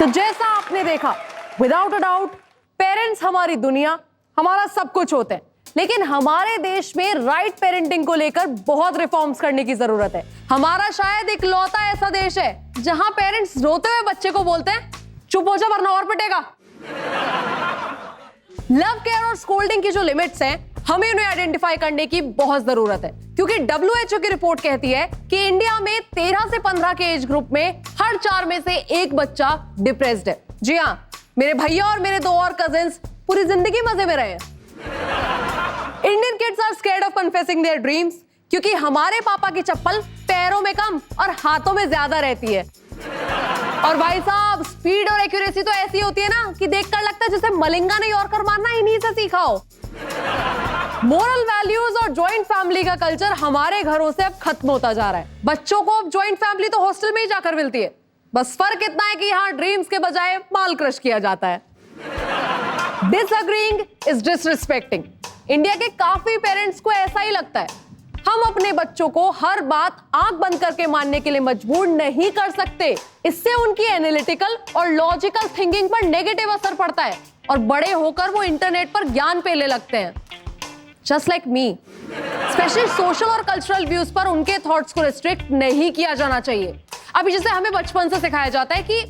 तो जैसा आपने देखा, विदाउट अ डाउट पेरेंट्स हमारी दुनिया, हमारा सब कुछ होते हैं, लेकिन हमारे देश में राइट पेरेंटिंग को लेकर बहुत रिफॉर्म्स करने की जरूरत है। हमारा शायद इकलौता ऐसा देश है जहां पेरेंट्स रोते हुए बच्चे को बोलते हैं चुप हो जा वरना और पिटेगा। लव केयर और स्कोल्डिंग की जो लिमिट्स हैं, हमें उन्हें आइडेंटिफाई करने की बहुत जरूरत है, क्योंकि WHO की रिपोर्ट कहती है कि इंडिया में 13 से 15 के एज ग्रुप में हर 4 में से एक बच्चा डिप्रेस्ड है। जी हाँ, मेरे भैया और मेरे 2 और कजिन्स पूरी जिंदगी मजे में रहे हैं। Indian kids are scared of confessing their dreams, क्योंकि हमारे पापा की चप्पल पैरों में कम और हाथों में ज्यादा रहती है। और भाई साहब, स्पीड और एक्यूरेसी तो ऐसी होती है ना कि देखकर लगता है जैसे मलिंगा ने यॉर्कर मारना इन्हीं से सीखा हो। मोरल वैल्यूज और जॉइंट फैमिली का कल्चर हमारे घरों से अब खत्म होता जा रहा है। बच्चों को अब जॉइंट फैमिली तो हॉस्टल में ही जाकर मिलती है, बस फर्क इतना है कि यहाँ ड्रीम्स के बजाय माल क्रश किया जाता है। Disagreeing is disrespecting. इंडिया के काफी पेरेंट्स को ऐसा ही लगता है। हम अपने बच्चों को हर बात आंख बंद करके मानने के लिए मजबूर नहीं कर सकते। इससे उनकी एनालिटिकल और लॉजिकल थिंकिंग पर नेगेटिव असर पड़ता है और बड़े होकर वो इंटरनेट पर ज्ञान पेले लगते हैं। Just like me, specially social और कल्चरल व्यूज पर उनके थॉट्स को रिस्ट्रिक्ट नहीं किया जाना चाहिए। अभी जैसे हमें बचपन से सिखाया जाता है कि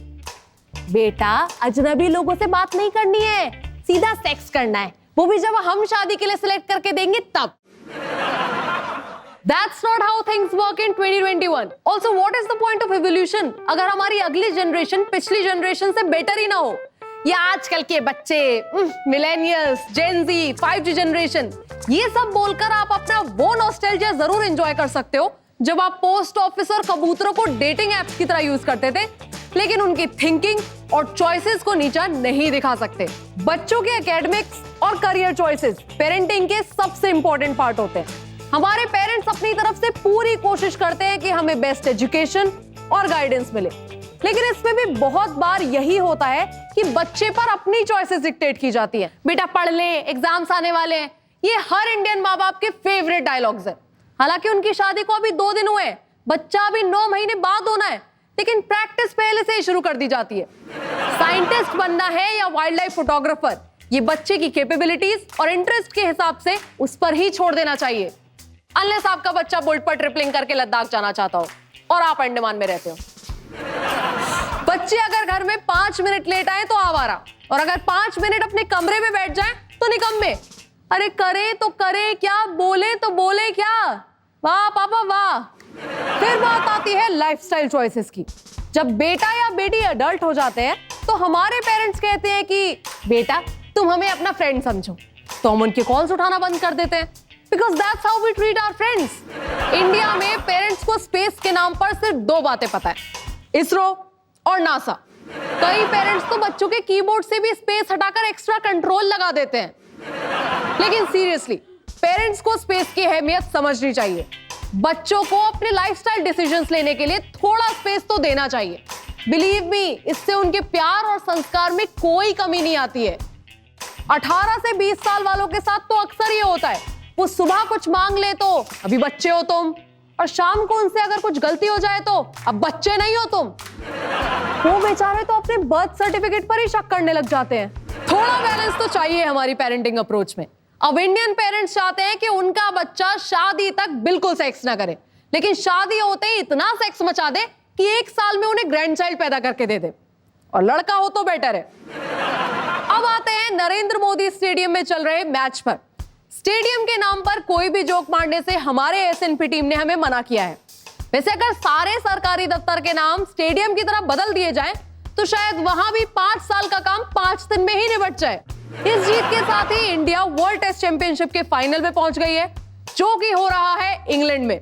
बेटा अजनबी लोगों से बात नहीं करनी है, सीधा सेक्स करना है, वो भी जब हम शादी के लिए सिलेक्ट करके देंगे तब। That's not how things work in 2021. Also, what is the point of evolution? अगर हमारी अगली जनरेशन पिछली जनरेशन से बेटर ही ना हो। ये आजकल के बच्चे, मिलेनियल्स, जेन ज़ी, 5G जनरेशन, ये सब बोलकर आप अपना वो नॉस्टैल्जिया जरूर एंजॉय कर सकते हो जब आप पोस्ट ऑफिस और कबूतरों को डेटिंग एप्स की तरह यूज करते थे, लेकिन उनकी थिंकिंग और चॉइसेस को नीचा नहीं दिखा सकते। बच्चों के एकेडमिक्स और करियर चॉइसेस पेरेंटिंग के सबसे इंपॉर्टेंट पार्ट होते हैं। हमारे पेरेंट्स अपनी तरफ से पूरी कोशिश करते हैं कि हमें बेस्ट एजुकेशन और गाइडेंस मिले, लेकिन इसमें भी बहुत बार यही होता है कि बच्चे पर अपनी चॉइसेस डिक्टेट की जाती है। बेटा पढ़ ले, एग्जाम्स आने वाले हैं, ये हर इंडियन माँ बाप के फेवरेट डायलॉग्स हैं। हालांकि उनकी शादी को अभी 2 दिन हुए, बच्चा अभी 9 महीने बाद होना है, लेकिन प्रैक्टिस पहले से ही शुरू कर दी जाती है। साइंटिस्ट बनना है या वाइल्ड लाइफ फोटोग्राफर, ये बच्चे की कैपेबिलिटीज और इंटरेस्ट के हिसाब से उस पर ही छोड़ देना चाहिए, अनलेस आपका बच्चा बुलेट पर ट्रिपलिंग करके लद्दाख जाना चाहता हो और आप अंडमान में रहते हो। बच्चे अगर घर में 5 मिनट लेट आए तो आवारा, और अगर 5 मिनट अपने कमरे में बैठ जाए तो निकम्मे। अरे करे तो करे क्या, बोले तो बोले क्या, वाह पापा वाह। फिर बात आती है लाइफस्टाइल चॉइसेस की। जब बेटा या बेटी अडल्ट हो जाते हैं तो हमारे पेरेंट्स कहते हैं कि बेटा तुम हमें अपना फ्रेंड समझो, तो हम उनके कॉल्स उठाना बंद कर देते हैं, because that's how we treat our friends. India में पेरेंट्स को स्पेस के नाम पर सिर्फ 2 बातें पता है, इसरो और नासा। कई पेरेंट्स तो बच्चों के कीबोर्ड से भी स्पेस हटाकर एक्स्ट्रा कंट्रोल लगा देते हैं। लेकिन सीरियसली, पेरेंट्स को स्पेस की अहमियत समझनी चाहिए। बच्चों को अपने लाइफस्टाइल डिसीजंस लेने के लिए थोड़ा स्पेस तो देना चाहिए। बिलीव मी, इससे उनके प्यार और संस्कार में कोई कमी नहीं आती है। 18 से 20 साल वालों के साथ तो अक्सर ये होता है, वो सुबह कुछ मांग ले तो अभी बच्चे हो तुम, और शाम को उनसे अगर कुछ गलती हो जाए तो अब बच्चे नहीं हो तुम। वो बेचारे तो अपने बर्थ सर्टिफिकेट पर ही शक करने लग जाते हैं। थोड़ा बैलेंस तो चाहिए हमारी पेरेंटिंग अप्रोच में। अब इंडियन पेरेंट्स चाहते हैं कि उनका बच्चा शादी तक बिल्कुल सेक्स ना करे, लेकिन शादी होते ही इतना सेक्स मचा दे कि 1 साल में उन्हें ग्रैंड चाइल्ड पैदा करके दे दे, और लड़का हो तो बेटर है। अब आते हैं नरेंद्र मोदी स्टेडियम में चल रहे मैच पर। स्टेडियम के नाम पर कोई भी जोक मारने से हमारे एसएनपी टीम ने हमें मना किया है। वैसे अगर सारे सरकारी दफ्तर के नाम स्टेडियम की तरह बदल दिए जाएं, तो शायद वहां भी 5 साल का काम 5 दिन में ही निपट जाए। इस जीत के साथ ही इंडिया वर्ल्ड टेस्ट चैंपियनशिप के फाइनल में पहुंच गई है, जो कि हो रहा है इंग्लैंड में।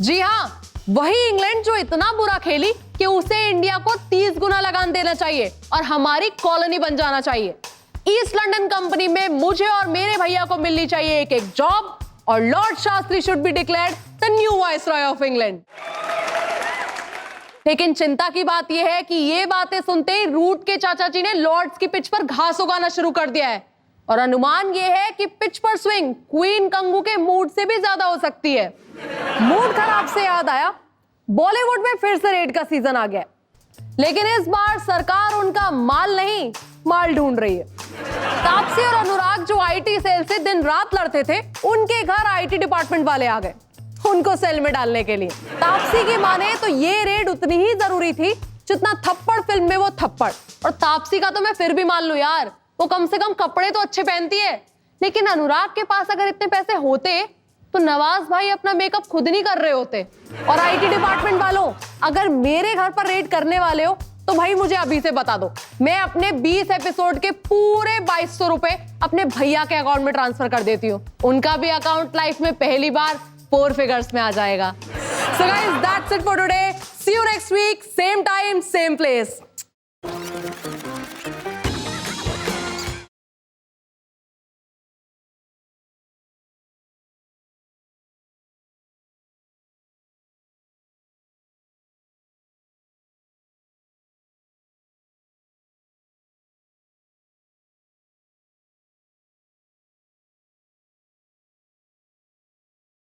जी हाँ, वही इंग्लैंड जो इतना बुरा खेली कि उसे इंडिया को 30 गुना लगान देना चाहिए और हमारी कॉलोनी बन जाना चाहिए। ईस्ट लंदन कंपनी में मुझे और मेरे भैया को मिलनी चाहिए एक जॉब, और Lord Shastri should be declared the new viceroy of England. लेकिन चिंता की बात यह है कि ये बातें सुनते ही रूट के चाचा जी ने लॉर्ड्स की पिच पर घास उगाना शुरू कर दिया है, और अनुमान यह है कि पिच पर स्विंग क्वीन कंगू के मूड से भी ज्यादा हो सकती है। मूड खराब से याद आया, बॉलीवुड में फिर से रेड का सीजन आ गया। लेकिन इस बार सरकार उनका माल नहीं, माल ढूंढ रही है। तापसी और अनुराग जो आईटी सेल से दिन रात लड़ते थे, उनके घर आईटी डिपार्टमेंट वाले आ गए उनको सेल में डालने के लिए। तापसी की माने तो ये रेड उतनी ही जरूरी थी जितना थप्पड़ फिल्म में वो थप्पड़। और तापसी का तो मैं फिर भी मान लूं यार, वो कम से कम कपड़े तो अच्छे पहनती है। लेकिन अनुराग के पास अगर इतने पैसे होते तो नवाज भाई अपना मेकअप खुद नहीं कर रहे होते। और आईटी डिपार्टमेंट वालों, अगर मेरे घर पर रेड करने वाले हो तो भाई मुझे अभी से बता दो, मैं अपने 20 एपिसोड के पूरे 2200 रुपए अपने भैया के अकाउंट में ट्रांसफर कर देती हूँ। उनका भी अकाउंट लाइफ में पहली बार 4 फिगर्स में आ जाएगा। So guys, that's it for today. See you next week, same time, same place.